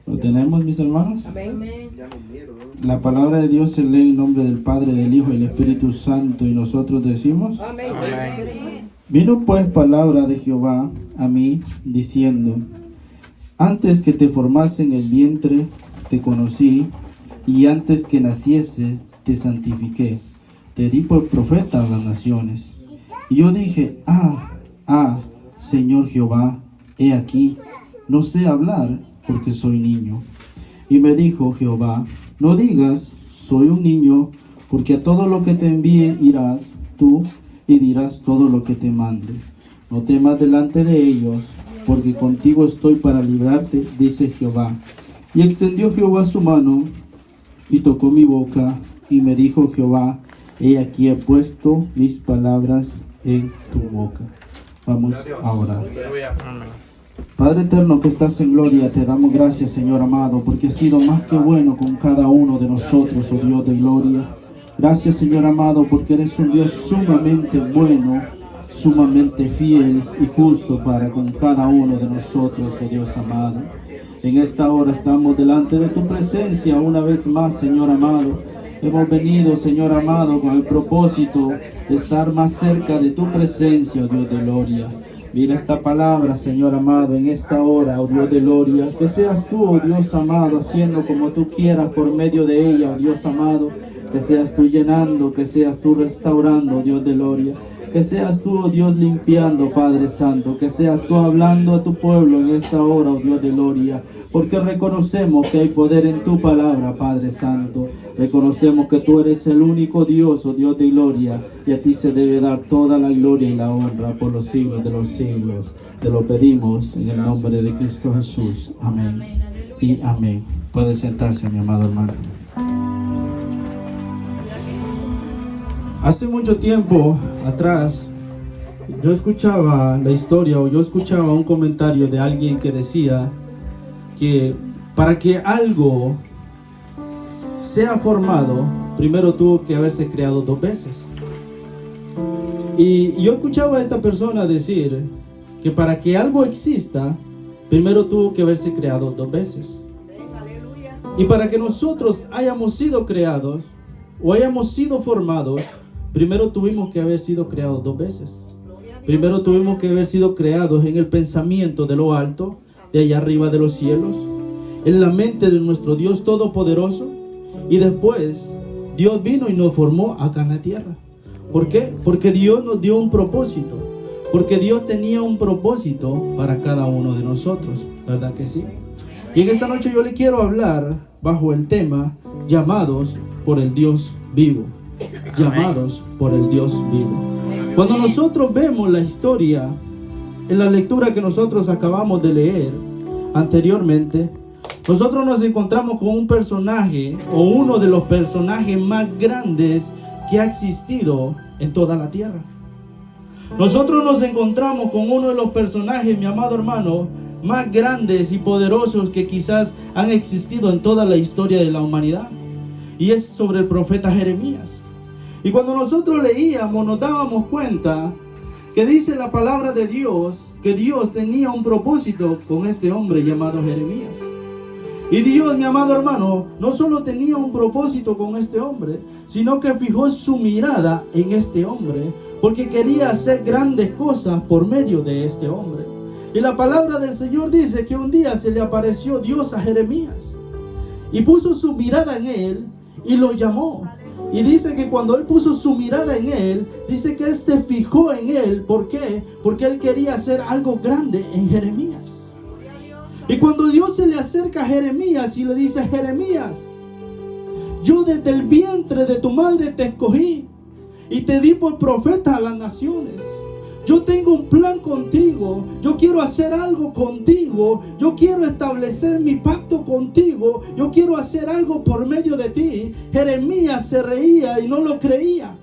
¿Lo tenemos, mis hermanos? Amén. La palabra de Dios se lee en nombre del Padre, del Hijo y del Espíritu Santo, y nosotros decimos: Amén. Vino pues palabra de Jehová a mí, diciendo: Antes que te formase en el vientre, te conocí, y antes que nacieses, te santifiqué. Te di por profeta a las naciones. Y yo dije: Señor Jehová, he aquí, no sé hablar, porque soy niño. Y me dijo Jehová: No digas, soy un niño, porque a todo lo que te envíe irás tú, y dirás todo lo que te mande. No temas delante de ellos, porque contigo estoy para librarte, dice Jehová. Y extendió Jehová su mano, y tocó mi boca, y me dijo Jehová: He aquí he puesto mis palabras en tu boca. Vamos a orar. Padre eterno que estás en gloria, te damos gracias, Señor amado, porque has sido más que bueno con cada uno de nosotros, oh Dios de gloria. Gracias, Señor amado, porque eres un Dios sumamente bueno, sumamente fiel y justo para con cada uno de nosotros, oh Dios amado. En esta hora estamos delante de tu presencia una vez más, Señor amado. Hemos venido, Señor amado, con el propósito de estar más cerca de tu presencia, oh Dios de gloria. Mira esta palabra, Señor amado, en esta hora, oh Dios de gloria. Que seas tú, oh Dios amado, haciendo como tú quieras por medio de ella, oh Dios amado. Que seas tú llenando, que seas tú restaurando, oh Dios de gloria. Que seas tú, oh Dios, limpiando, Padre Santo. Que seas tú hablando a tu pueblo en esta hora, oh Dios de gloria. Porque reconocemos que hay poder en tu palabra, Padre Santo. Reconocemos que tú eres el único Dios, oh Dios de gloria. Y a ti se debe dar toda la gloria y la honra por los siglos de los siglos. Te lo pedimos en el nombre de Cristo Jesús. Amén y amén. Puede sentarse, mi amado hermano. Hace mucho tiempo atrás, yo escuchaba la historia, o yo escuchaba un comentario de alguien que decía que para que algo sea formado, primero tuvo que haberse creado dos veces. Y yo escuchaba a esta persona decir que para que algo exista, primero tuvo que haberse creado dos veces. Y para que nosotros hayamos sido creados o hayamos sido formados, primero tuvimos que haber sido creados dos veces. Primero tuvimos que haber sido creados en el pensamiento de lo alto, de allá arriba de los cielos, en la mente de nuestro Dios Todopoderoso. Y después Dios vino y nos formó acá en la tierra. ¿Por qué? Porque Dios nos dio un propósito. Porque Dios tenía un propósito para cada uno de nosotros. ¿Verdad que sí? Y en esta noche yo le quiero hablar bajo el tema: llamados por el Dios vivo. Llamados por el Dios vivo. Cuando nosotros vemos la historia en la lectura que nosotros acabamos de leer anteriormente, nosotros nos encontramos con un personaje, o uno de los personajes más grandes que ha existido en toda la tierra. Nosotros nos encontramos con uno de los personajes, mi amado hermano, más grandes y poderosos que quizás han existido en toda la historia de la humanidad. Y es sobre el profeta Jeremías. Y cuando nosotros leíamos, nos dábamos cuenta que dice la palabra de Dios que Dios tenía un propósito con este hombre llamado Jeremías. Y Dios, mi amado hermano, no solo tenía un propósito con este hombre, sino que fijó su mirada en este hombre, porque quería hacer grandes cosas por medio de este hombre. Y la palabra del Señor dice que un día se le apareció Dios a Jeremías y puso su mirada en él y lo llamó. Y dice que cuando él puso su mirada en él, dice que él se fijó en él. ¿Por qué? Porque él quería hacer algo grande en Jeremías. Y cuando Dios se le acerca a Jeremías y le dice: Jeremías, yo desde el vientre de tu madre te escogí y te di por profeta a las naciones. Yo tengo un plan contigo. Yo quiero hacer algo contigo. Yo quiero establecer mi pacto contigo. Yo quiero hacer algo por medio de ti. Jeremías se reía y no lo creía.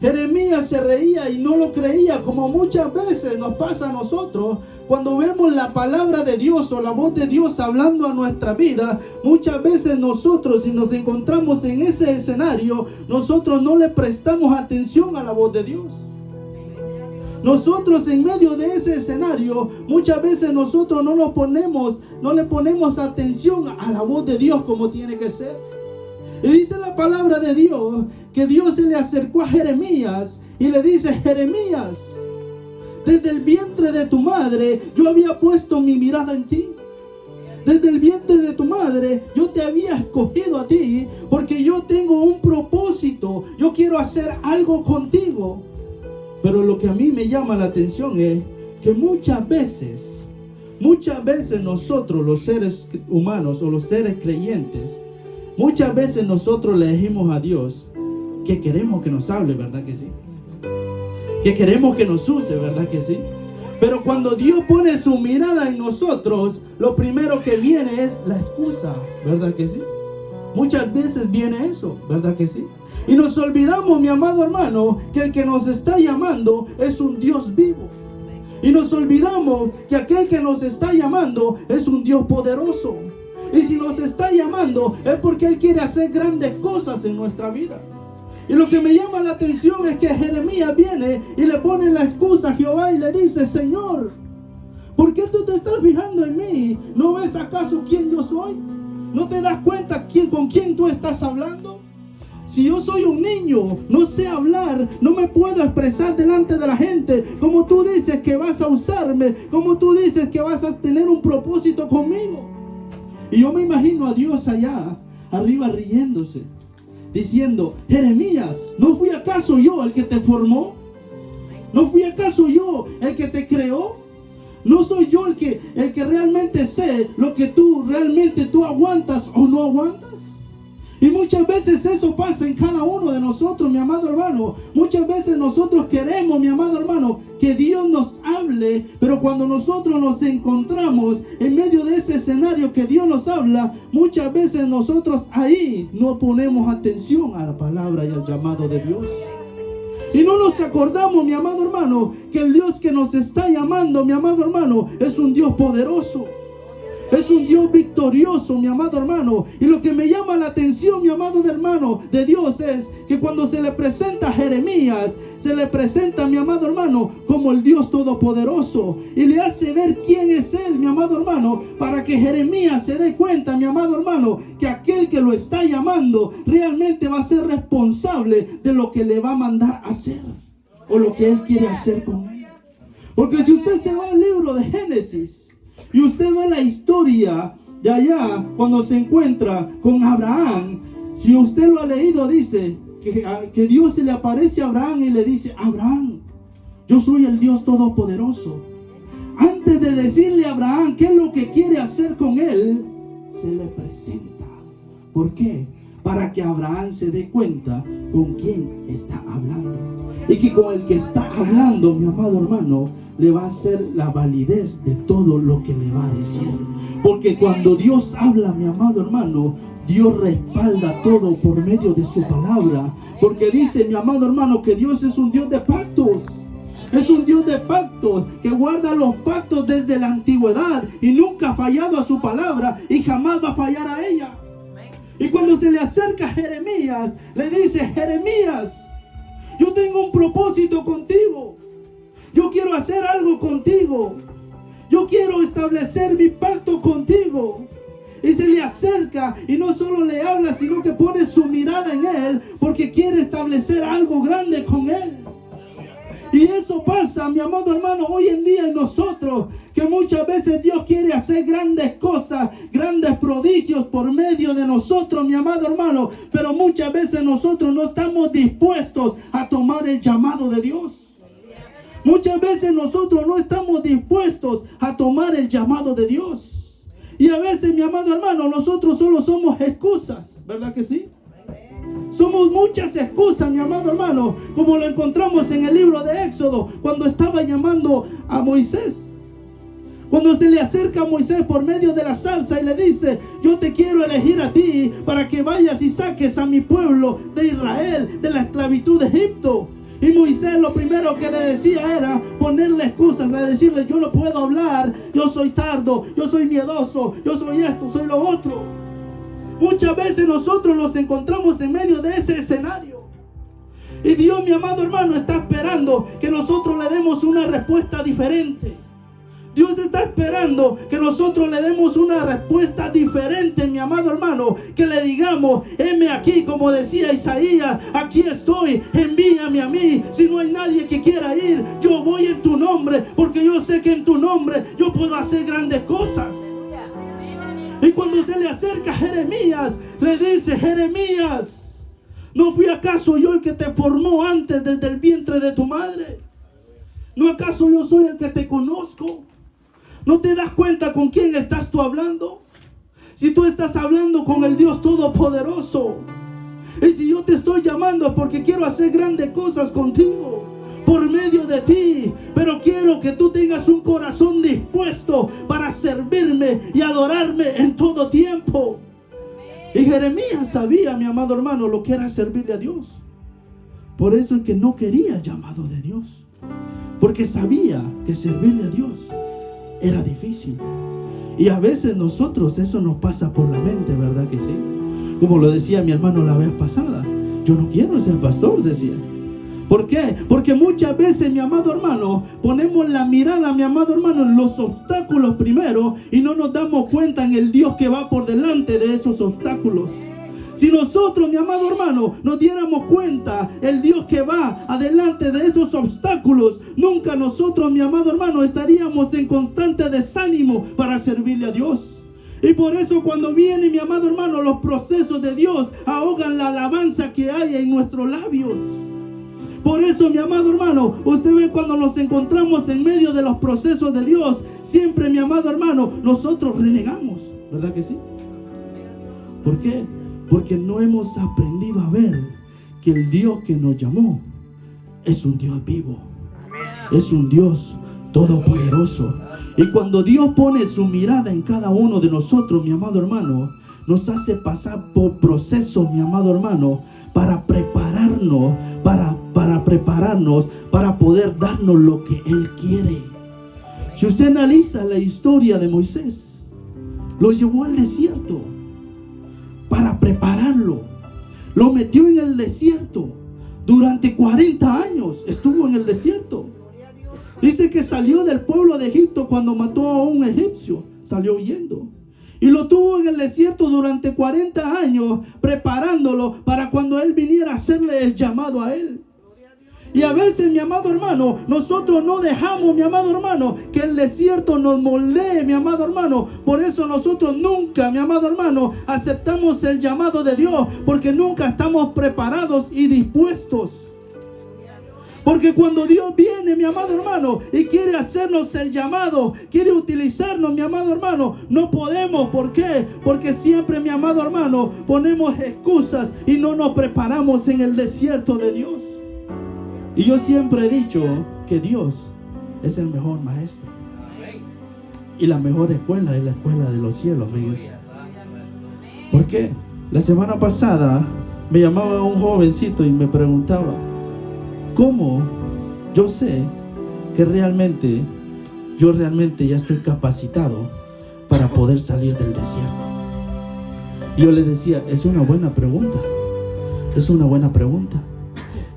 Jeremías se reía y no lo creía, como muchas veces nos pasa a nosotros cuando vemos la palabra de Dios o la voz de Dios hablando a nuestra vida. Muchas veces nosotros, si nos encontramos en ese escenario, nosotros no le prestamos atención a la voz de Dios. Nosotros en medio de ese escenario, muchas veces nosotros no le ponemos atención a la voz de Dios como tiene que ser. Y dice la palabra de Dios que Dios se le acercó a Jeremías y le dice: Jeremías, desde el vientre de tu madre yo había puesto mi mirada en ti. Desde el vientre de tu madre yo te había escogido a ti, porque yo tengo un propósito. Yo quiero hacer algo contigo. Pero lo que a mí me llama la atención es que muchas veces nosotros, los seres humanos o los seres creyentes, muchas veces nosotros le decimos a Dios que queremos que nos hable, ¿verdad que sí? Que queremos que nos use, ¿verdad que sí? Pero cuando Dios pone su mirada en nosotros, lo primero que viene es la excusa, ¿verdad que sí? Muchas veces viene eso, ¿verdad que sí? Y nos olvidamos, mi amado hermano, que el que nos está llamando es un Dios vivo. Y nos olvidamos que aquel que nos está llamando es un Dios poderoso. Y si nos está llamando es porque Él quiere hacer grandes cosas en nuestra vida. Y lo que me llama la atención es que Jeremías viene y le pone la excusa a Jehová y le dice: Señor, ¿por qué tú te estás fijando en mí? ¿No ves acaso quién yo soy? ¿No te das cuenta con quién tú estás hablando? Si yo soy un niño, no sé hablar, no me puedo expresar delante de la gente, como tú dices que vas a usarme, como tú dices que vas a tener un propósito conmigo. Y yo me imagino a Dios allá arriba riéndose, diciendo: Jeremías, ¿no fui acaso yo el que te formó? ¿No fui acaso yo el que te creó? ¿No soy yo el que realmente sé lo que tú realmente aguantas o no aguantas? Y muchas veces eso pasa en cada uno de nosotros, mi amado hermano. Muchas veces nosotros queremos, mi amado hermano, que Dios nos hable, pero cuando nosotros nos encontramos en medio de ese escenario que Dios nos habla, muchas veces nosotros ahí no ponemos atención a la palabra y al llamado de Dios. Y no nos acordamos, mi amado hermano, que el Dios que nos está llamando, mi amado hermano, es un Dios poderoso. Es un Dios victorioso, mi amado hermano. Y lo que me llama la atención, mi amado hermano, de Dios es que cuando se le presenta a Jeremías, se le presenta, mi amado hermano, como el Dios todopoderoso. Y le hace ver quién es Él, mi amado hermano, para que Jeremías se dé cuenta, mi amado hermano, que aquel que lo está llamando realmente va a ser responsable de lo que le va a mandar a hacer, o lo que Él quiere hacer con él. Porque si usted se va al libro de Génesis y usted ve la historia de allá cuando se encuentra con Abraham, si usted lo ha leído, dice que Dios se le aparece a Abraham y le dice: Abraham, yo soy el Dios todopoderoso. Antes de decirle a Abraham qué es lo que quiere hacer con él, se le presenta. ¿Por qué? Para que Abraham se dé cuenta con quién está hablando. Y que con el que está hablando, mi amado hermano, le va a hacer la validez de todo lo que le va a decir. Porque cuando Dios habla, mi amado hermano, Dios respalda todo por medio de su palabra. Porque dice, mi amado hermano, que Dios es un Dios de pactos. Es un Dios de pactos, que guarda los pactos desde la antigüedad y nunca ha fallado a su palabra y jamás va a fallar a ella. Y cuando se le acerca a Jeremías, le dice: Jeremías, yo tengo un propósito contigo. Yo quiero hacer algo contigo. Yo quiero establecer mi pacto contigo. Y se le acerca y no solo le habla, sino que pone su mirada en él, porque quiere establecer algo grande con él. Y eso pasa, mi amado hermano, hoy en día en nosotros, que muchas veces Dios quiere hacer grandes cosas, grandes prodigios por medio de nosotros, mi amado hermano, pero muchas veces nosotros no estamos dispuestos a tomar el llamado de Dios. Muchas veces nosotros no estamos dispuestos a tomar el llamado de Dios. Y a veces, mi amado hermano, nosotros solo somos excusas, ¿verdad que sí? Somos muchas excusas, mi amado hermano, como lo encontramos en el libro de Éxodo, cuando estaba llamando a Moisés. Cuando se le acerca a Moisés por medio de la zarza y le dice: yo te quiero elegir a ti para que vayas y saques a mi pueblo de Israel de la esclavitud de Egipto. Y Moisés lo primero que le decía era ponerle excusas, a decirle: yo no puedo hablar, yo soy tardo, yo soy miedoso, yo soy esto, soy lo otro. Muchas veces nosotros nos encontramos en medio de ese escenario. Y Dios, mi amado hermano, está esperando que nosotros le demos una respuesta diferente. Dios está esperando que nosotros le demos una respuesta diferente, mi amado hermano. Que le digamos: heme aquí, como decía Isaías, aquí estoy, envíame a mí. Si no hay nadie que quiera ir, yo voy en tu nombre, porque yo sé que en tu nombre yo puedo hacer grandes cosas. Y cuando se le acerca a Jeremías, le dice: Jeremías, ¿no fui acaso yo el que te formó antes desde el vientre de tu madre? ¿No acaso yo soy el que te conozco? ¿No te das cuenta con quién estás tú hablando? Si tú estás hablando con el Dios Todopoderoso. Y si yo te estoy llamando es porque quiero hacer grandes cosas contigo, por medio de ti. Pero quiero que tú tengas un corazón dispuesto para servirme y adorarme en todo tiempo. Y Jeremías sabía, mi amado hermano, lo que era servirle a Dios. Por eso es que no quería el llamado de Dios, porque sabía que servirle a Dios era difícil. Y a veces nosotros eso nos pasa por la mente, ¿verdad que sí? Como lo decía mi hermano la vez pasada, yo no quiero ser pastor, decía. ¿Por qué? Porque muchas veces, mi amado hermano, ponemos la mirada, mi amado hermano, en los obstáculos primero y no nos damos cuenta en el Dios que va por delante de esos obstáculos. Si nosotros, mi amado hermano, nos diéramos cuenta el Dios que va adelante de esos obstáculos, nunca nosotros, mi amado hermano, estaríamos en constante desánimo para servirle a Dios. Y por eso cuando viene, mi amado hermano, los procesos de Dios ahogan la alabanza que hay en nuestros labios. Por eso, mi amado hermano, usted ve cuando nos encontramos en medio de los procesos de Dios, siempre, mi amado hermano, nosotros renegamos, ¿verdad que sí? ¿Por qué? Porque no hemos aprendido a ver que el Dios que nos llamó es un Dios vivo, es un Dios todopoderoso. Y cuando Dios pone su mirada en cada uno de nosotros, mi amado hermano, nos hace pasar por procesos, mi amado hermano, para prepararnos, para poder darnos lo que Él quiere. Si usted analiza la historia de Moisés, lo llevó al desierto para prepararlo. Lo metió en el desierto. Durante 40 años estuvo en el desierto. Dice que salió del pueblo de Egipto cuando mató a un egipcio. Salió huyendo. Y lo tuvo en el desierto durante 40 años, preparándolo para cuando él viniera a hacerle el llamado a él. Y a veces, mi amado hermano, nosotros no dejamos, mi amado hermano, que el desierto nos moldee, mi amado hermano. Por eso nosotros nunca, mi amado hermano, aceptamos el llamado de Dios, porque nunca estamos preparados y dispuestos. Porque cuando Dios viene, mi amado hermano, y quiere hacernos el llamado, quiere utilizarnos, mi amado hermano, no podemos. ¿Por qué? Porque siempre, mi amado hermano, ponemos excusas y no nos preparamos en el desierto de Dios. Y yo siempre he dicho que Dios es el mejor maestro. Y la mejor escuela es la escuela de los cielos, fíjense. ¿Por qué? La semana pasada me llamaba un jovencito y me preguntaba: ¿cómo yo sé que yo realmente ya estoy capacitado para poder salir del desierto? Y yo le decía: es una buena pregunta. Es una buena pregunta.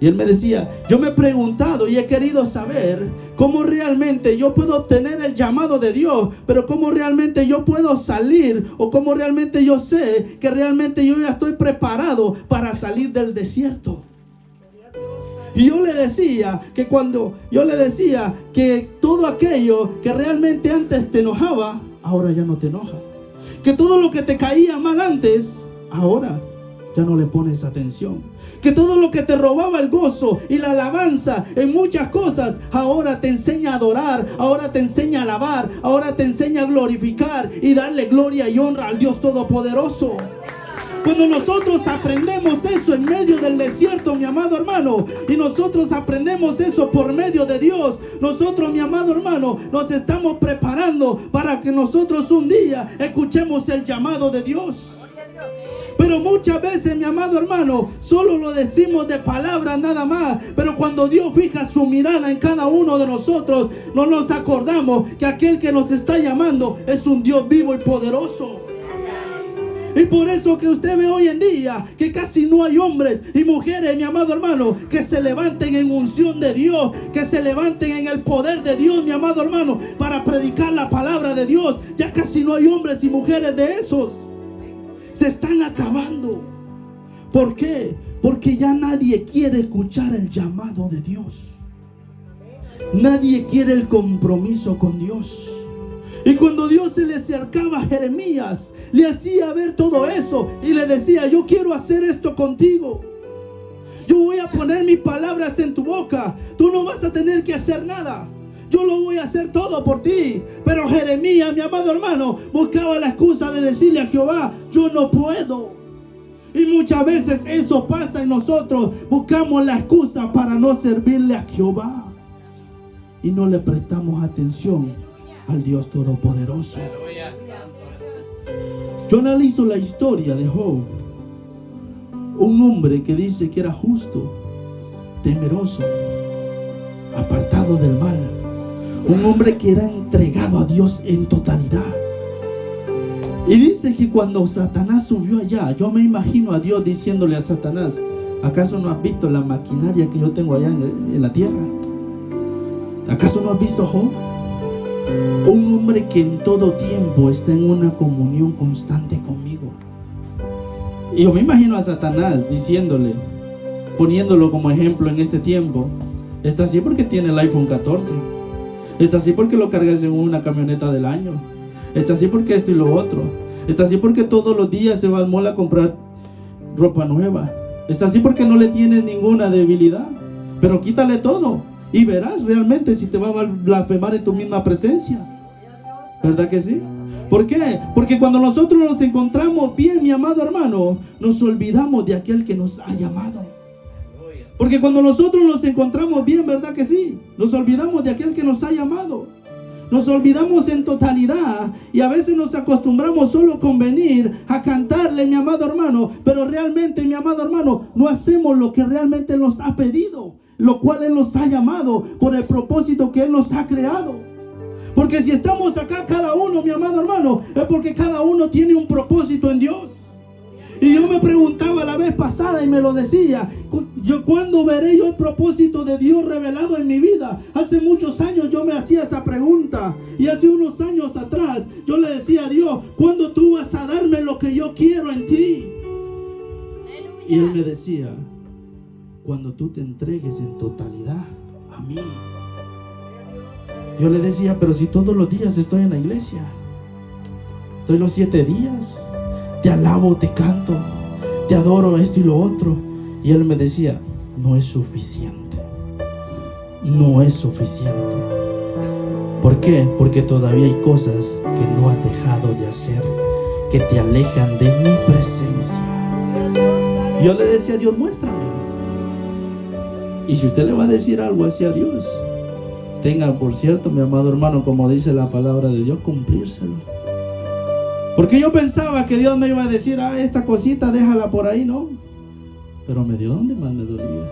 Y él me decía: yo me he preguntado y he querido saber cómo realmente yo puedo obtener el llamado de Dios, pero cómo realmente yo puedo salir, o cómo realmente yo sé que realmente yo ya estoy preparado para salir del desierto. Y yo le decía que que todo aquello que realmente antes te enojaba, ahora ya no te enoja. Que todo lo que te caía mal antes, ahora ya no le pones atención. Que todo lo que te robaba el gozo y la alabanza en muchas cosas, ahora te enseña a adorar, ahora te enseña a alabar, ahora te enseña a glorificar y darle gloria y honra al Dios Todopoderoso. Cuando nosotros aprendemos eso en medio del desierto, mi amado hermano, y nosotros aprendemos eso por medio de Dios, nosotros, mi amado hermano, nos estamos preparando para que nosotros un día escuchemos el llamado de Dios. Pero muchas veces, mi amado hermano, solo lo decimos de palabras nada más. Pero cuando Dios fija su mirada en cada uno de nosotros, no nos acordamos que aquel que nos está llamando es un Dios vivo y poderoso. Y por eso que usted ve hoy en día que casi no hay hombres y mujeres, mi amado hermano, que se levanten en unción de Dios, que se levanten en el poder de Dios, mi amado hermano, para predicar la palabra de Dios. Ya casi no hay hombres y mujeres de esos. Se están acabando. ¿Por qué? Porque ya nadie quiere escuchar el llamado de Dios. Nadie quiere el compromiso con Dios. Y cuando Dios se le acercaba a Jeremías, le hacía ver todo eso y le decía: yo quiero hacer esto contigo. Yo voy a poner mis palabras en tu boca. Tú no vas a tener que hacer nada. Yo lo voy a hacer todo por ti. Pero Jeremías, mi amado hermano, buscaba la excusa de decirle a Jehová: yo no puedo. Y muchas veces eso pasa en nosotros. Buscamos la excusa para no servirle a Jehová. Y no le prestamos atención al Dios Todopoderoso. Yo analizo la historia de Job. Un hombre que dice que era justo, temeroso, apartado del mal. Un hombre que era entregado a Dios en totalidad. Y dice que cuando Satanás subió allá, yo me imagino a Dios diciéndole a Satanás: ¿acaso no has visto la maquinaria que yo tengo allá en la tierra? ¿Acaso no has visto a Job? Un hombre que en todo tiempo está en una comunión constante conmigo. Y yo me imagino a Satanás diciéndole, poniéndolo como ejemplo en este tiempo: está así porque tiene el iPhone 14. Está así porque lo cargas en una camioneta del año. Está así porque esto y lo otro. Está así porque todos los días se va al mall a comprar ropa nueva. Está así porque no le tienes ninguna debilidad. Pero quítale todo y verás realmente si te va a blasfemar en tu misma presencia. ¿Verdad que sí? ¿Por qué? Porque cuando nosotros nos encontramos bien, mi amado hermano, nos olvidamos de aquel que nos ha llamado. Porque cuando nosotros nos encontramos bien, ¿verdad que sí? Nos olvidamos de aquel que nos ha llamado. Nos olvidamos en totalidad y a veces nos acostumbramos solo con venir a cantarle, mi amado hermano, pero realmente, mi amado hermano, no hacemos lo que realmente nos ha pedido, lo cual Él nos ha llamado por el propósito que Él nos ha creado. Porque si estamos acá cada uno, mi amado hermano, es porque cada uno tiene un propósito en Dios. Y yo me preguntaba la vez pasada y me lo decía: ¿cuándo veré yo el propósito de Dios revelado en mi vida? Hace muchos años yo me hacía esa pregunta. Y hace unos años atrás yo le decía a Dios: ¿cuándo tú vas a darme lo que yo quiero en ti? Y Él me decía: cuando tú te entregues en totalidad a mí. Yo le decía: pero si todos los días estoy en la iglesia, estoy los 7 días, te alabo, te canto, te adoro, esto y lo otro. Y Él me decía: no es suficiente. No es suficiente. ¿Por qué? Porque todavía hay cosas que no has dejado de hacer, que te alejan de mi presencia. Y yo le decía a Dios: muéstrame. Y si usted le va a decir algo hacia Dios, tenga por cierto, mi amado hermano, como dice la palabra de Dios, cumplírselo. Porque yo pensaba que Dios me iba a decir: esta cosita déjala por ahí, ¿no? Pero me dio donde más me dolía.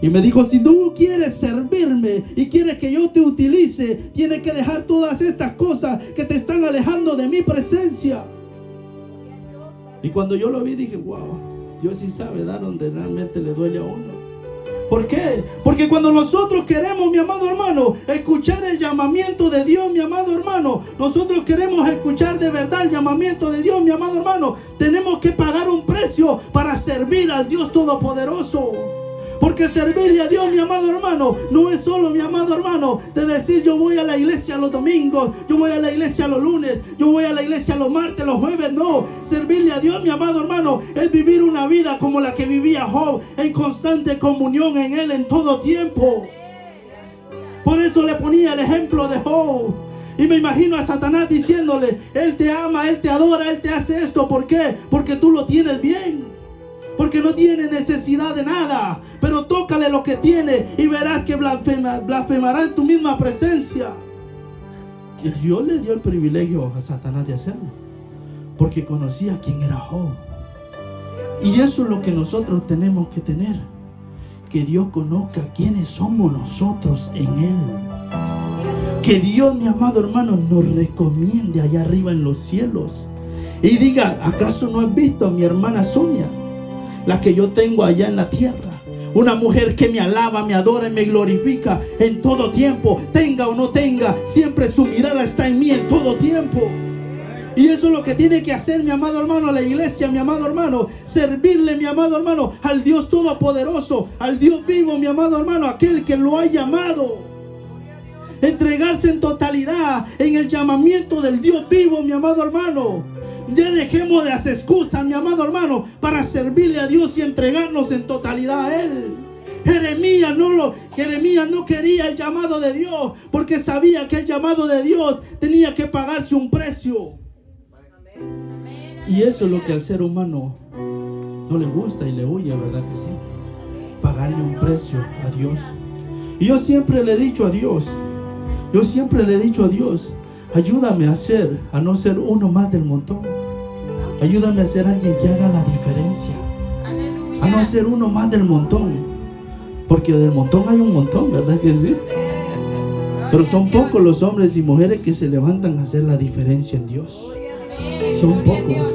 Y me dijo: si tú quieres servirme y quieres que yo te utilice, tienes que dejar todas estas cosas que te están alejando de mi presencia. Y cuando yo lo vi dije: wow, Dios sí sabe dar donde realmente le duele a uno. ¿Por qué? Porque cuando nosotros queremos, mi amado hermano, escuchar el llamamiento de Dios, mi amado hermano, nosotros queremos escuchar de verdad el llamamiento de Dios, mi amado hermano, tenemos que pagar un precio para servir al Dios Todopoderoso. Porque servirle a Dios, mi amado hermano, no es solo, mi amado hermano, de decir: yo voy a la iglesia los domingos, yo voy a la iglesia los lunes, yo voy a la iglesia los martes, los jueves. No, servirle a Dios, mi amado hermano, es vivir una vida como la que vivía Job, en constante comunión en Él en todo tiempo. Por eso le ponía el ejemplo de Job. Y me imagino a Satanás diciéndole: Él te ama, Él te adora, Él te hace esto. ¿Por qué? Porque tú lo tienes bien. Porque no tiene necesidad de nada. Pero tócale lo que tiene y verás que blasfemará en tu misma presencia. Y Dios le dio el privilegio a Satanás de hacerlo, porque conocía quién era Job. Y eso es lo que nosotros tenemos que tener: que Dios conozca quiénes somos nosotros en Él. Que Dios, mi amado hermano, nos recomiende allá arriba en los cielos. y diga: ¿acaso no has visto a mi hermana Sonia, la que yo tengo allá en la tierra? Una mujer que me alaba, me adora y me glorifica en todo tiempo. Tenga o no tenga, siempre su mirada está en mí en todo tiempo. Y eso es lo que tiene que hacer, mi amado hermano, la iglesia, mi amado hermano. Servirle, mi amado hermano, al Dios Todopoderoso, al Dios vivo, mi amado hermano, aquel que lo ha llamado. Entregarse en totalidad en el llamamiento del Dios vivo, mi amado hermano. Ya dejemos de hacer excusas, mi amado hermano, para servirle a Dios y entregarnos en totalidad a Él. Jeremías no quería el llamado de Dios, porque sabía que el llamado de Dios tenía que pagarse un precio. Y eso es lo que al ser humano no le gusta y le huye, ¿verdad que sí? Pagarle un precio a Dios. Y yo siempre le he dicho a Dios, ayúdame a no ser uno más del montón. Ayúdame a ser alguien que haga la diferencia. A no ser uno más del montón. Porque del montón hay un montón, ¿verdad que sí? Pero son pocos los hombres y mujeres que se levantan a hacer la diferencia en Dios. Son pocos.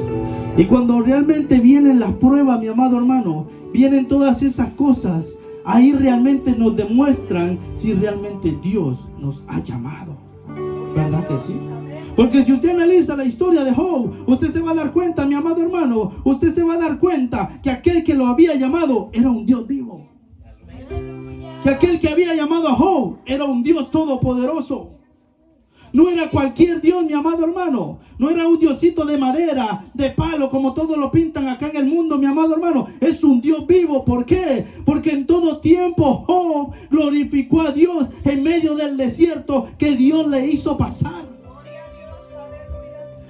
Y cuando realmente vienen las pruebas, mi amado hermano, vienen todas esas cosas, ahí realmente nos demuestran si realmente Dios nos ha llamado. ¿Verdad que sí? Porque si usted analiza la historia de Job, usted se va a dar cuenta, mi amado hermano, usted se va a dar cuenta que aquel que lo había llamado era un Dios vivo. Que aquel que había llamado a Job era un Dios todopoderoso. No era cualquier Dios, mi amado hermano. No era un diosito de madera, de palo, como todos lo pintan acá en el mundo, mi amado hermano. Es un Dios vivo. ¿Por qué? Porque en todo tiempo Job glorificó a Dios en medio del desierto que Dios le hizo pasar.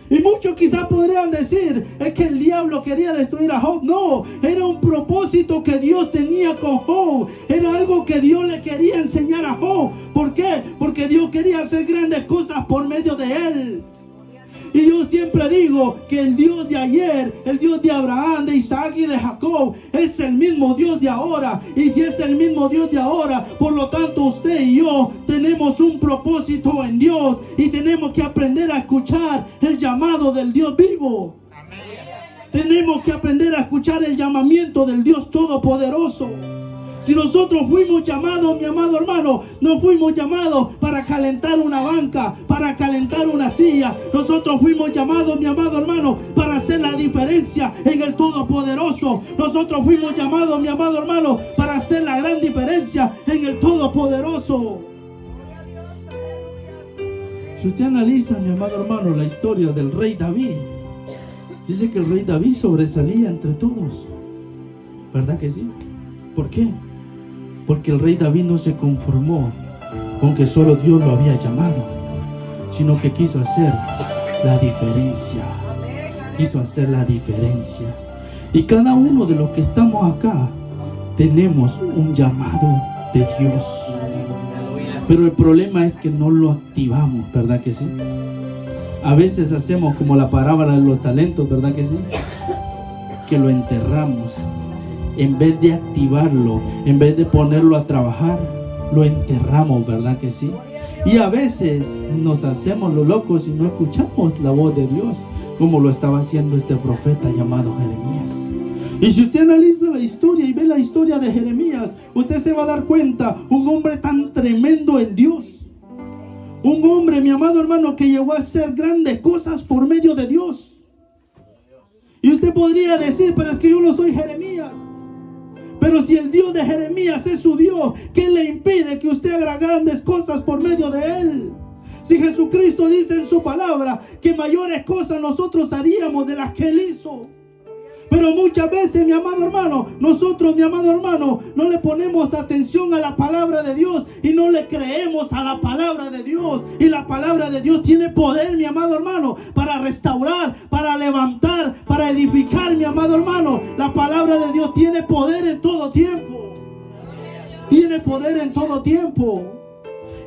Y muchos quizás podrían decir: es que el diablo quería destruir a Job. No, era un propósito que Dios tenía con Job. Era algo que Dios le quería enseñar a Job. ¿Por qué? Porque Dios quería hacer grandes cosas por medio de él. Y yo siempre digo que el Dios de ayer, el Dios de Abraham, de Isaac y de Jacob, es el mismo Dios de ahora. Y si es el mismo Dios de ahora, por lo tanto usted y yo tenemos un propósito en Dios. Y tenemos que aprender a escuchar el llamado del Dios vivo. Tenemos que aprender a escuchar el llamamiento del Dios Todopoderoso. Si nosotros fuimos llamados, mi amado hermano, no fuimos llamados para calentar una banca, para calentar una silla. Nosotros fuimos llamados, mi amado hermano, para hacer la diferencia en el Todopoderoso. Nosotros fuimos llamados, mi amado hermano, para hacer la gran diferencia en el Todopoderoso. Si usted analiza, mi amado hermano, la historia del rey David, dice que el rey David sobresalía entre todos. ¿Verdad que sí? ¿Por qué? Porque el rey David no se conformó con que solo Dios lo había llamado, sino que quiso hacer la diferencia. Quiso hacer la diferencia. Y cada uno de los que estamos acá tenemos un llamado de Dios. Pero el problema es que no lo activamos, ¿verdad que sí? A veces hacemos como la parábola de los talentos, ¿verdad que sí? Que lo enterramos. En vez de activarlo, en vez de ponerlo a trabajar, lo enterramos, ¿verdad que sí? Y a veces nos hacemos los locos y no escuchamos la voz de Dios, como lo estaba haciendo este profeta llamado Jeremías. Y si usted analiza la historia y ve la historia de Jeremías, usted se va a dar cuenta, un hombre tan tremendo en Dios. Un hombre, mi amado hermano, que llegó a hacer grandes cosas por medio de Dios. Y usted podría decir: pero es que yo no soy Jeremías. Pero si el Dios de Jeremías es su Dios, ¿qué le impide que usted haga grandes cosas por medio de él? Si Jesucristo dice en su palabra que mayores cosas nosotros haríamos de las que él hizo. Pero muchas veces, mi amado hermano, nosotros, mi amado hermano, no le ponemos atención a la palabra de Dios y no le creemos a la palabra de Dios. Y la palabra de Dios tiene poder, mi amado hermano, para restaurar, para levantar, para edificar, mi amado hermano. La palabra de Dios tiene poder en todo tiempo. Tiene poder en todo tiempo.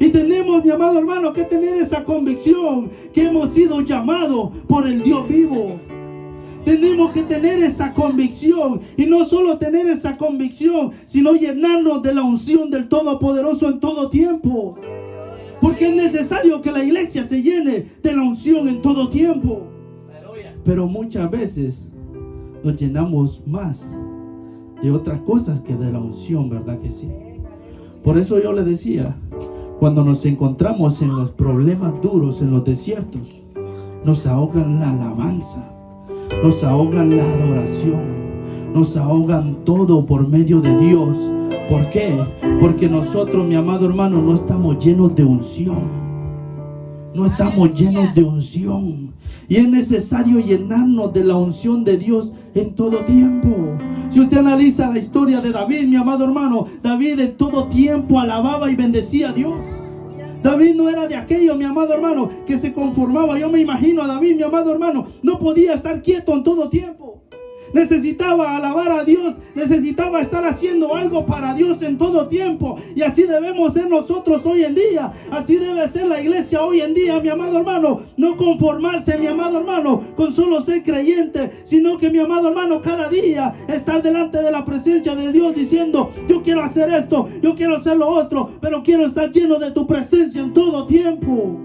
Y tenemos, mi amado hermano, que tener esa convicción que hemos sido llamados por el Dios vivo. Tenemos que tener esa convicción. Y no solo tener esa convicción, sino llenarnos de la unción del Todopoderoso en todo tiempo. Porque es necesario que la iglesia se llene de la unción en todo tiempo. Pero muchas veces nos llenamos más de otras cosas que de la unción, ¿verdad que sí? Por eso yo le decía, cuando nos encontramos en los problemas duros, en los desiertos, nos ahogan la alabanza, nos ahogan la adoración, nos ahogan todo por medio de Dios. ¿Por qué? Porque nosotros, mi amado hermano, no estamos llenos de unción. No estamos llenos de unción. Y es necesario llenarnos de la unción de Dios en todo tiempo. Si usted analiza la historia de David, mi amado hermano, David en todo tiempo alababa y bendecía a Dios. David no era de aquello, mi amado hermano, que se conformaba. Yo me imagino a David, mi amado hermano, no podía estar quieto en todo tiempo. Necesitaba alabar a Dios, necesitaba estar haciendo algo para Dios en todo tiempo. Y así debemos ser nosotros hoy en día. Así debe ser la iglesia hoy en día, mi amado hermano. No conformarse, mi amado hermano, con solo ser creyente, sino que, mi amado hermano, cada día estar delante de la presencia de Dios diciendo: yo quiero hacer esto, yo quiero hacer lo otro, pero quiero estar lleno de tu presencia en todo tiempo.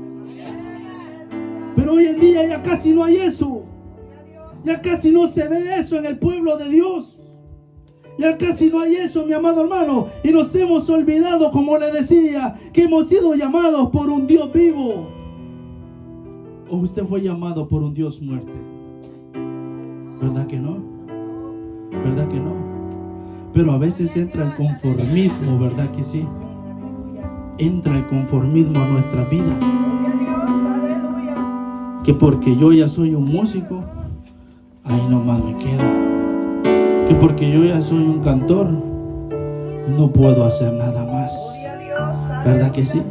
Pero hoy en día ya casi no hay eso. Ya casi no se ve eso en el pueblo de Dios. Ya casi no hay eso, mi amado hermano. Y nos hemos olvidado, como le decía, que hemos sido llamados por un Dios vivo. ¿O usted fue llamado por un Dios muerto? ¿Verdad que no? ¿Verdad que no? Pero a veces entra el conformismo, ¿verdad que sí? Entra el conformismo a nuestras vidas. Que porque yo ya soy un músico, ahí nomás me quedo. Que porque yo ya soy un cantor, no puedo hacer nada más. ¿Verdad que sí?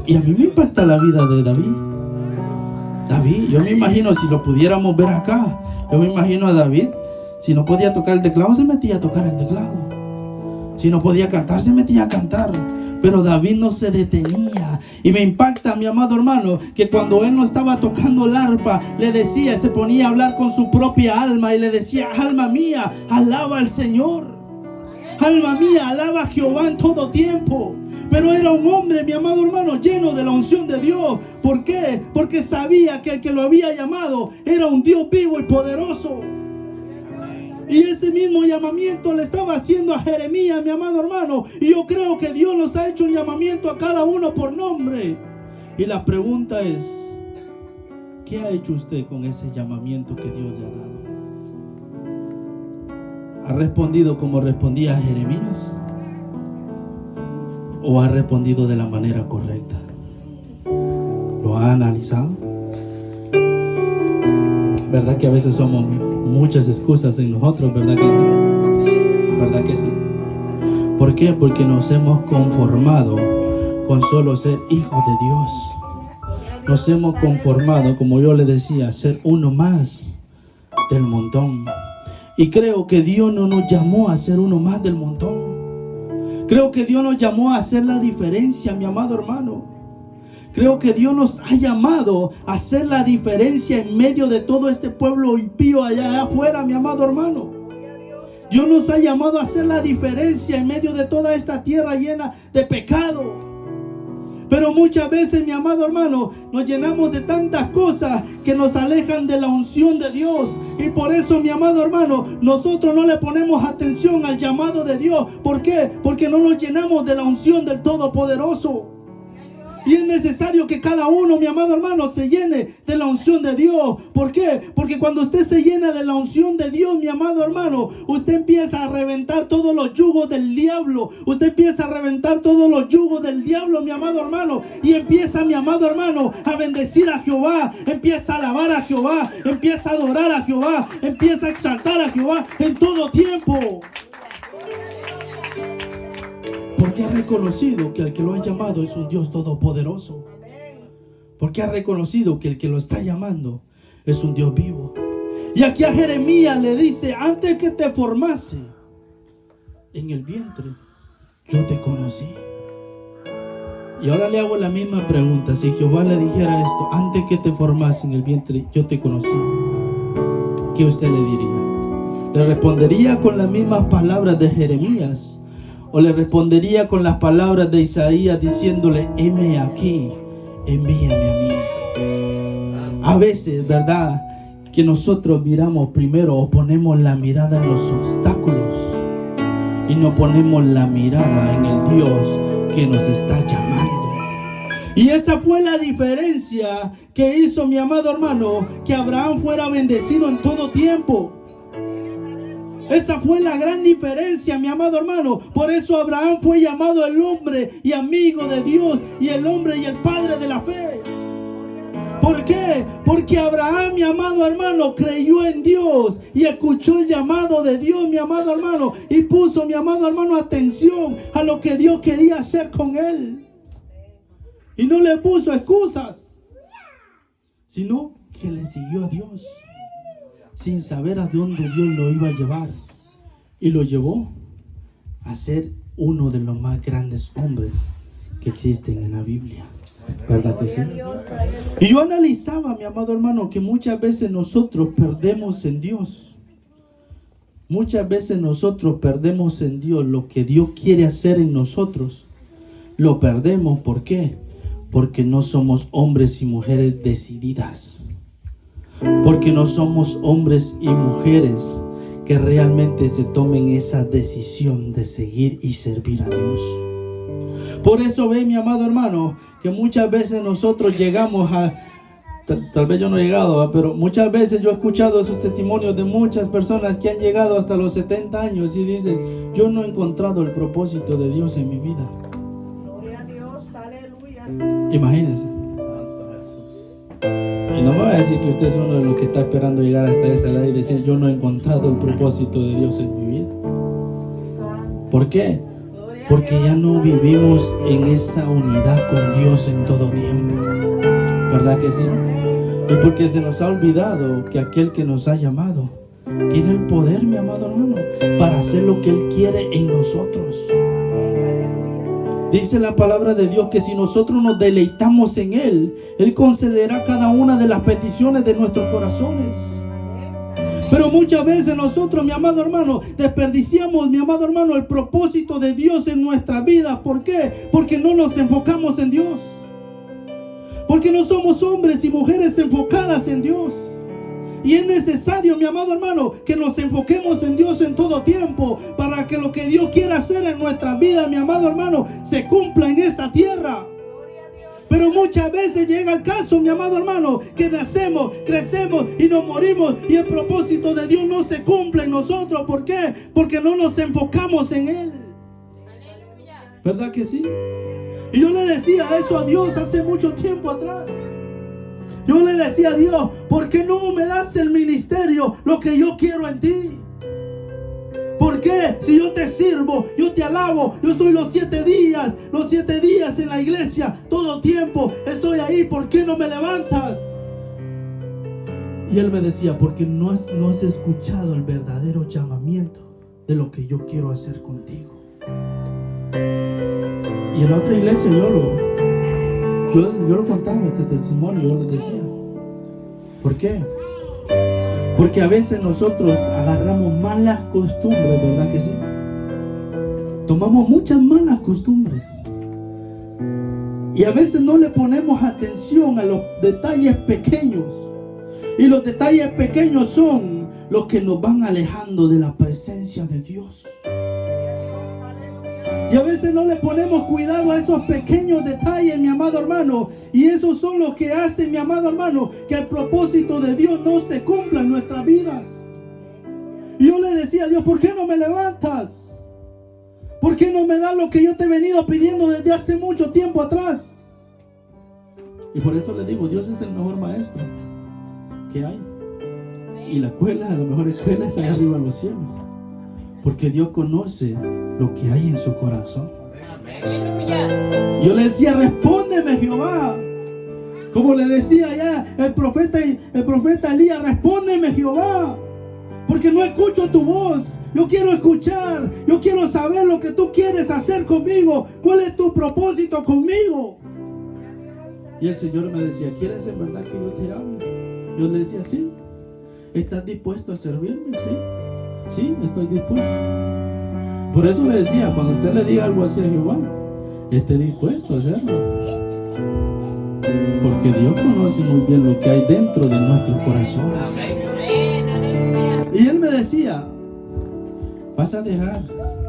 Y a mí me impacta la vida de David. David, yo me imagino, si lo pudiéramos ver acá, yo me imagino a David, si no podía tocar el teclado, se metía a tocar el teclado. Si no podía cantar, se metía a cantar. Pero David no se detenía. Y me impacta, mi amado hermano, que cuando él no estaba tocando el arpa, le decía, se ponía a hablar con su propia alma y le decía: alma mía, alaba al Señor. Alma mía, alaba a Jehová en todo tiempo. Pero era un hombre, mi amado hermano, lleno de la unción de Dios. ¿Por qué? Porque sabía que el que lo había llamado era un Dios vivo y poderoso. Y ese mismo llamamiento le estaba haciendo a Jeremías, mi amado hermano. Y yo creo que Dios nos ha hecho un llamamiento a cada uno por nombre. Y la pregunta es: ¿qué ha hecho usted con ese llamamiento que Dios le ha dado? ¿Ha respondido como respondía Jeremías? ¿O ha respondido de la manera correcta? ¿Lo ha analizado? ¿Verdad que a veces somos muchas excusas en nosotros? ¿Verdad que sí? ¿Por qué? Porque nos hemos conformado con solo ser hijos de Dios. Nos hemos conformado, como yo le decía, ser uno más del montón. Y creo que Dios no nos llamó a ser uno más del montón. Creo que Dios nos llamó a hacer la diferencia, mi amado hermano. Creo que Dios nos ha llamado a hacer la diferencia en medio de todo este pueblo impío allá afuera, mi amado hermano. Dios nos ha llamado a hacer la diferencia en medio de toda esta tierra llena de pecado. Pero muchas veces, mi amado hermano, nos llenamos de tantas cosas que nos alejan de la unción de Dios. Y por eso, mi amado hermano, nosotros no le ponemos atención al llamado de Dios. ¿Por qué? Porque no nos llenamos de la unción del Todopoderoso. Y es necesario que cada uno, mi amado hermano, se llene de la unción de Dios. ¿Por qué? Porque cuando usted se llena de la unción de Dios, mi amado hermano, usted empieza a reventar todos los yugos del diablo. Usted empieza a reventar todos los yugos del diablo, mi amado hermano. Y empieza, mi amado hermano, a bendecir a Jehová. Empieza a alabar a Jehová. Empieza a adorar a Jehová. Empieza a exaltar a Jehová en todo tiempo. Porque ha reconocido que el que lo ha llamado es un Dios todopoderoso. Porque ha reconocido que el que lo está llamando es un Dios vivo. Y aquí a Jeremías le dice: antes que te formase en el vientre, yo te conocí. Y ahora le hago la misma pregunta. Si Jehová le dijera esto: antes que te formase en el vientre, yo te conocí, ¿qué usted le diría? ¿Le respondería con las mismas palabras de Jeremías? ¿O le respondería con las palabras de Isaías diciéndole: heme aquí, envíame a mí? A veces, ¿verdad?, que nosotros miramos primero o ponemos la mirada en los obstáculos y no ponemos la mirada en el Dios que nos está llamando. Y esa fue la diferencia que hizo, mi amado hermano, que Abraham fuera bendecido en todo tiempo. Esa fue la gran diferencia, mi amado hermano. Por eso Abraham fue llamado el hombre y amigo de Dios, y el hombre y el padre de la fe. ¿Por qué? Porque Abraham, mi amado hermano, creyó en Dios y escuchó el llamado de Dios, mi amado hermano, y puso, mi amado hermano, atención a lo que Dios quería hacer con él. Y no le puso excusas, sino que le siguió a Dios, sin saber a dónde Dios lo iba a llevar. Y lo llevó a ser uno de los más grandes hombres que existen en la Biblia. ¿Verdad que sí? Y yo analizaba, mi amado hermano, que muchas veces nosotros perdemos en Dios. Muchas veces nosotros perdemos en Dios lo que Dios quiere hacer en nosotros. Lo perdemos, ¿por qué? Porque no somos hombres y mujeres decididas. Porque no somos hombres y mujeres que realmente se tomen esa decisión de seguir y servir a Dios. Por eso ve, mi amado hermano, que muchas veces nosotros llegamos a... Tal vez yo no he llegado, pero muchas veces yo he escuchado esos testimonios de muchas personas que han llegado hasta los 70 años y dicen: yo no he encontrado el propósito de Dios en mi vida. Gloria a Dios, aleluya. Imagínense. Y no me va a decir que usted es uno de los que está esperando llegar hasta esa edad y decir: yo no he encontrado el propósito de Dios en mi vida. ¿Por qué? Porque ya no vivimos en esa unidad con Dios en todo tiempo. ¿Verdad que sí? Y porque se nos ha olvidado que aquel que nos ha llamado tiene el poder, mi amado hermano, para hacer lo que Él quiere en nosotros. Dice la palabra de Dios que si nosotros nos deleitamos en Él, Él concederá cada una de las peticiones de nuestros corazones. Pero muchas veces nosotros, mi amado hermano, desperdiciamos, mi amado hermano, el propósito de Dios en nuestra vida. ¿Por qué? Porque no nos enfocamos en Dios. Porque no somos hombres y mujeres enfocadas en Dios. Y es necesario, mi amado hermano, que nos enfoquemos en Dios en todo tiempo, para que lo que Dios quiera hacer en nuestra vida, mi amado hermano, se cumpla en esta tierra. Pero muchas veces llega el caso, mi amado hermano, que nacemos, crecemos y nos morimos, y el propósito de Dios no se cumple en nosotros. ¿Por qué? Porque no nos enfocamos en Él. ¿Verdad que sí? Y yo le decía eso a Dios hace mucho tiempo atrás. Yo le decía a Dios: ¿por qué no me das el ministerio, lo que yo quiero en ti? ¿Por qué? Si yo te sirvo, yo te alabo, yo estoy los 7 días en la iglesia, todo tiempo estoy ahí, ¿por qué no me levantas? Y Él me decía: porque no has escuchado el verdadero llamamiento de lo que yo quiero hacer contigo. Y en la otra iglesia yo lo contaba, este testimonio, yo les decía. ¿Por qué? Porque a veces nosotros agarramos malas costumbres, ¿verdad que sí? Tomamos muchas malas costumbres. Y a veces no le ponemos atención a los detalles pequeños. Y los detalles pequeños son los que nos van alejando de la presencia de Dios. Y a veces no le ponemos cuidado a esos pequeños detalles, mi amado hermano. Y esos son los que hacen, mi amado hermano, que el propósito de Dios no se cumpla en nuestras vidas. Y yo le decía a Dios: ¿por qué no me levantas? ¿Por qué no me das lo que yo te he venido pidiendo desde hace mucho tiempo atrás? Y por eso le digo: Dios es el mejor maestro que hay. Y la mejor escuela es allá arriba en los cielos. Porque Dios conoce lo que hay en su corazón. Yo le decía: respóndeme, Jehová. Como le decía allá el profeta Elías: respóndeme, Jehová. Porque no escucho tu voz. Yo quiero escuchar. Yo quiero saber lo que tú quieres hacer conmigo. ¿Cuál es tu propósito conmigo? Y el Señor me decía: ¿quieres en verdad que yo te hable? Yo le decía: sí. ¿Estás dispuesto a servirme? Sí. Sí, estoy dispuesto. Por eso le decía: cuando usted le diga algo así a Jehová, esté dispuesto a hacerlo. Porque Dios conoce muy bien lo que hay dentro de nuestros corazones. Y Él me decía, vas a dejar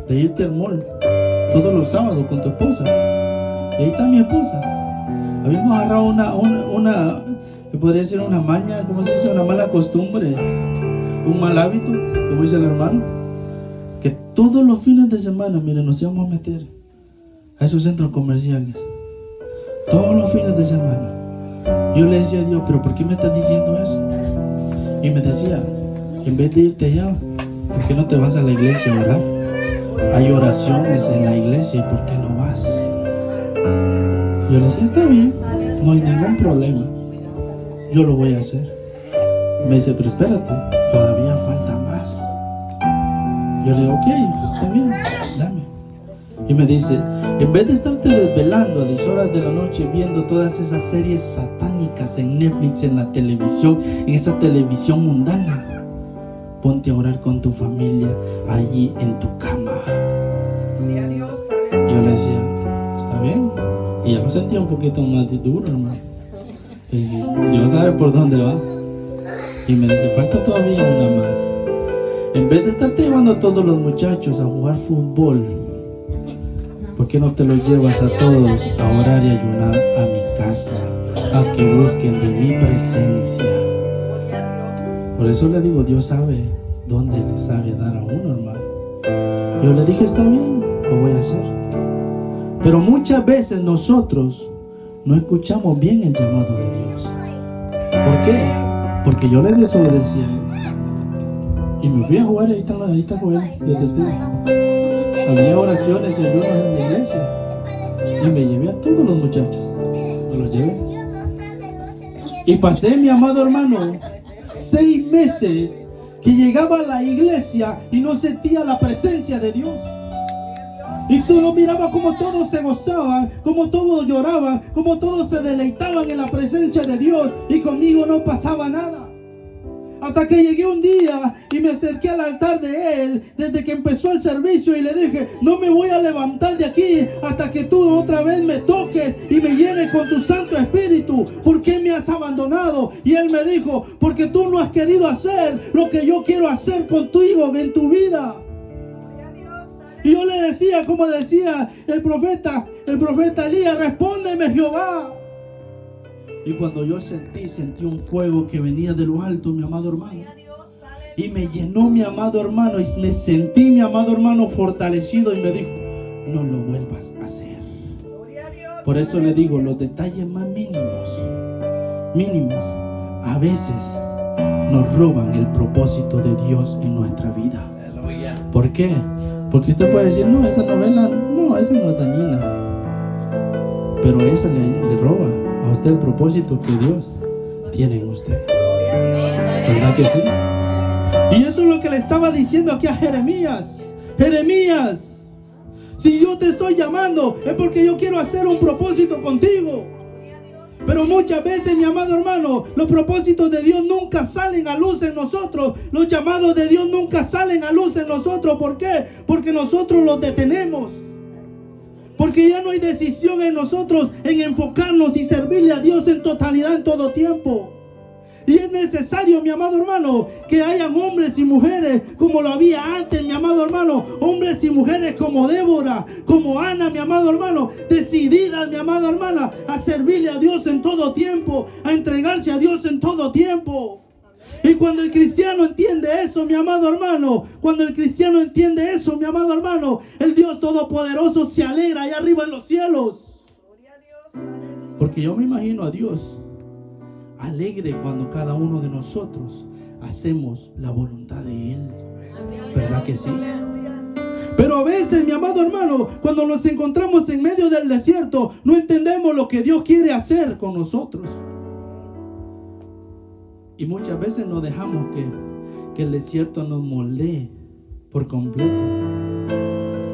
de irte al mall todos los sábados con tu esposa. Y ahí está mi esposa. Habíamos agarrado una que podría ser una maña, ¿cómo se dice? Una mala costumbre, un mal hábito, como dice el hermano, que todos los fines de semana, miren, nos íbamos a meter a esos centros comerciales. Todos los fines de semana. Yo le decía a Dios, pero ¿por qué me estás diciendo eso? Y me decía, en vez de irte allá, ¿por qué no te vas a la iglesia a orar? Hay oraciones en la iglesia, ¿y por qué no vas? Yo le decía, está bien, no hay ningún problema, yo lo voy a hacer. Me dice, pero espérate, todavía falta más. Yo le digo, ok, está bien, dame. Y me dice, en vez de estarte desvelando a 10 horas de la noche viendo todas esas series satánicas en Netflix, en la televisión, en esa televisión mundana, ponte a orar con tu familia allí en tu cama. Y yo le decía, está bien. Y ya lo sentía un poquito más duro, hermano. Dios sabe por dónde va. Y me dice, falta todavía una más. En vez de estarte llevando a todos los muchachos a jugar fútbol, ¿por qué no te los llevas a todos a orar y ayunar a mi casa? A que busquen de mi presencia. Por eso le digo, Dios sabe dónde le sabe dar a uno, hermano. Yo le dije, está bien, lo voy a hacer. Pero muchas veces nosotros no escuchamos bien el llamado de Dios. ¿Por qué? Porque yo le desobedecí a Él. Y me fui a jugar, ahí está Joel, de testigo. Había oraciones y ayunos en la iglesia. Y me llevé a todos los muchachos. Me los llevé. Y pasé, mi amado hermano, 6 meses que llegaba a la iglesia y no sentía la presencia de Dios. Y tú lo mirabas como todos se gozaban, como todos lloraban, como todos se deleitaban en la presencia de Dios. Y conmigo no pasaba nada. Hasta que llegué un día y me acerqué al altar de Él desde que empezó el servicio y le dije, no me voy a levantar de aquí hasta que tú otra vez me toques y me llenes con tu Santo Espíritu. ¿Por qué me has abandonado? Y Él me dijo, porque tú no has querido hacer lo que yo quiero hacer contigo en tu vida. Y yo le decía, como decía el profeta Elías, respóndeme, Jehová. Y cuando yo sentí un fuego que venía de lo alto, mi amado hermano, y me llenó, mi amado hermano, y me sentí, mi amado hermano, fortalecido, y me dijo, no lo vuelvas a hacer. Por eso le digo, los detalles más mínimos, a veces nos roban el propósito de Dios en nuestra vida. ¿Por qué? Porque usted puede decir, no, esa novela, no, esa no es dañina, pero esa le roba a usted el propósito que Dios tiene en usted. ¿Verdad que sí? Y eso es lo que le estaba diciendo aquí a Jeremías. Jeremías, si yo te estoy llamando es porque yo quiero hacer un propósito contigo. Pero muchas veces, mi amado hermano, los propósitos de Dios nunca salen a luz en nosotros. Los llamados de Dios nunca salen a luz en nosotros. ¿Por qué? Porque nosotros los detenemos. Porque ya no hay decisión en nosotros en enfocarnos y servirle a Dios en totalidad en todo tiempo. Y es necesario, mi amado hermano, que hayan hombres y mujeres como lo había antes, mi amado hermano. Hombres y mujeres como Débora, como Ana, mi amado hermano. Decididas, mi amada hermana, a servirle a Dios en todo tiempo, a entregarse a Dios en todo tiempo. Y cuando el cristiano entiende eso, mi amado hermano, cuando el cristiano entiende eso, mi amado hermano, el Dios Todopoderoso se alegra allá arriba en los cielos. Porque yo me imagino a Dios alegre cuando cada uno de nosotros hacemos la voluntad de Él. ¿Verdad que sí? Pero a veces, mi amado hermano, cuando nos encontramos en medio del desierto, no entendemos lo que Dios quiere hacer con nosotros. Y muchas veces nos dejamos que el desierto nos moldee por completo.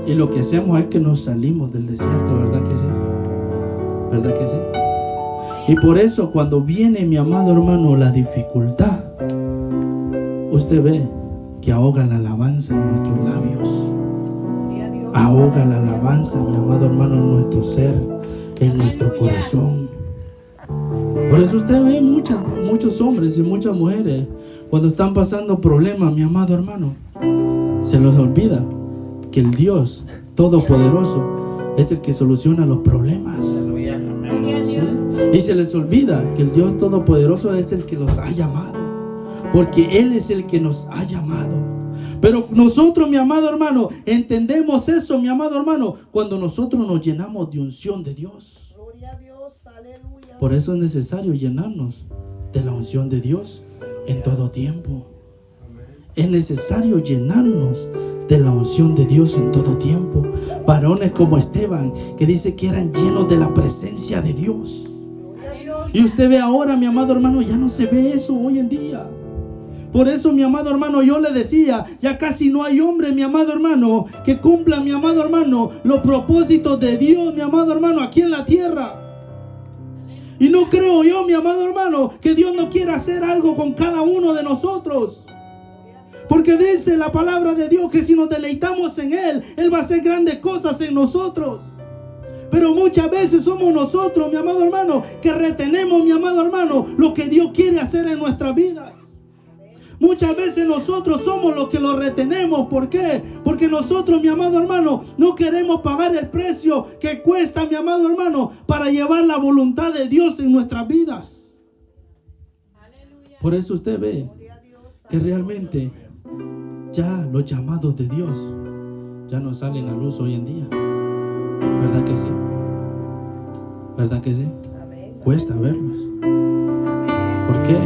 Y lo que hacemos es que nos salimos del desierto, ¿verdad que sí? ¿Verdad que sí? Y por eso cuando viene, mi amado hermano, la dificultad, usted ve que ahoga la alabanza en nuestros labios. Ahoga la alabanza, mi amado hermano, en nuestro ser, en nuestro corazón. Por eso usted ve muchos hombres y muchas mujeres cuando están pasando problemas, mi amado hermano, se les olvida que el Dios Todopoderoso es el que soluciona los problemas. ¿Sí? Y se les olvida que el Dios Todopoderoso es el que los ha llamado, porque Él es el que nos ha llamado. Pero nosotros, mi amado hermano, entendemos eso, mi amado hermano, cuando nosotros nos llenamos de unción de Dios. Gloria a Dios, aleluya. Por eso es necesario llenarnos de la unción de Dios en todo tiempo. Es necesario llenarnos de la unción de Dios en todo tiempo. Varones como Esteban, que dice que eran llenos de la presencia de Dios. Y usted ve ahora, mi amado hermano, ya no se ve eso hoy en día. Por eso, mi amado hermano, yo le decía, ya casi no hay hombre, mi amado hermano, que cumpla, mi amado hermano, los propósitos de Dios, mi amado hermano, aquí en la tierra. Y no creo yo, mi amado hermano, que Dios no quiera hacer algo con cada uno de nosotros. Porque dice la palabra de Dios que si nos deleitamos en Él, Él va a hacer grandes cosas en nosotros. Pero muchas veces somos nosotros, mi amado hermano, que retenemos, mi amado hermano, lo que Dios quiere hacer en nuestras vidas. Muchas veces nosotros somos los que lo retenemos. ¿Por qué? Porque nosotros, mi amado hermano, no queremos pagar el precio que cuesta, mi amado hermano, para llevar la voluntad de Dios en nuestras vidas. Por eso usted ve que realmente ya los llamados de Dios ya no salen a luz hoy en día. ¿Verdad que sí? ¿Verdad que sí? Cuesta verlos. ¿Por qué?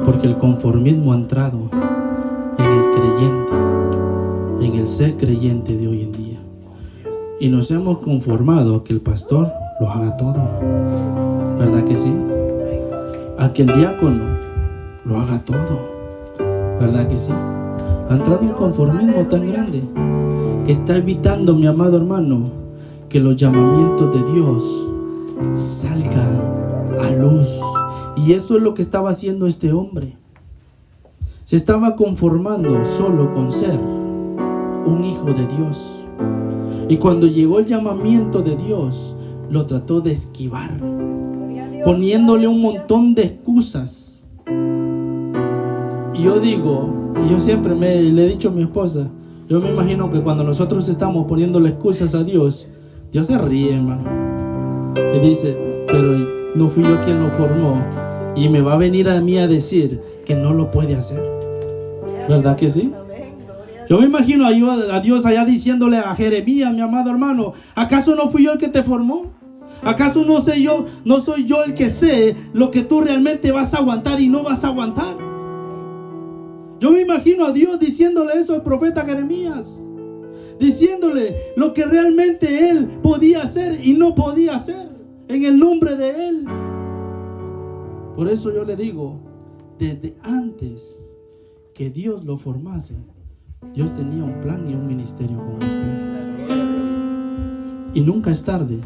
Porque el conformismo ha entrado en el creyente, en el ser creyente de hoy en día. Y nos hemos conformado a que el pastor lo haga todo. ¿Verdad que sí? A que el diácono lo haga todo. ¿Verdad que sí? Ha entrado un conformismo tan grande que está evitando, mi amado hermano, que los llamamientos de Dios salgan a luz. Y eso es lo que estaba haciendo este hombre. Se estaba conformando solo con ser un hijo de Dios. Y cuando llegó el llamamiento de Dios, lo trató de esquivar, poniéndole un montón de excusas. Y yo digo, y yo siempre le he dicho a mi esposa, yo me imagino que cuando nosotros estamos poniéndole excusas a Dios, Dios se ríe, hermano. Y dice, pero no fui yo quien lo formó. Y me va a venir a mí a decir que no lo puede hacer. ¿Verdad que sí? Yo me imagino a Dios allá diciéndole a Jeremías, mi amado hermano, ¿acaso no fui yo el que te formó? ¿Acaso no soy yo el que sé lo que tú realmente vas a aguantar y no vas a aguantar? Yo me imagino a Dios diciéndole eso al profeta Jeremías, diciéndole lo que realmente él podía hacer y no podía hacer en el nombre de él. Por eso yo le digo, desde antes que Dios lo formase, Dios tenía un plan y un ministerio con usted. Y nunca es tarde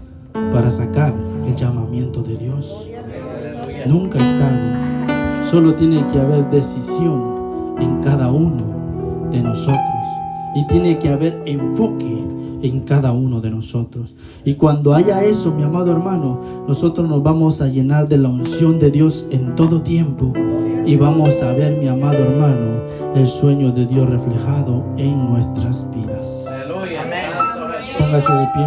para sacar el llamamiento de Dios. Nunca es tarde. Solo tiene que haber decisión en cada uno de nosotros. Y tiene que haber enfoque en cada uno de nosotros. Y cuando haya eso, mi amado hermano, nosotros nos vamos a llenar de la unción de Dios en todo tiempo. Y vamos a ver, mi amado hermano, el sueño de Dios reflejado en nuestras vidas. Póngase de pie.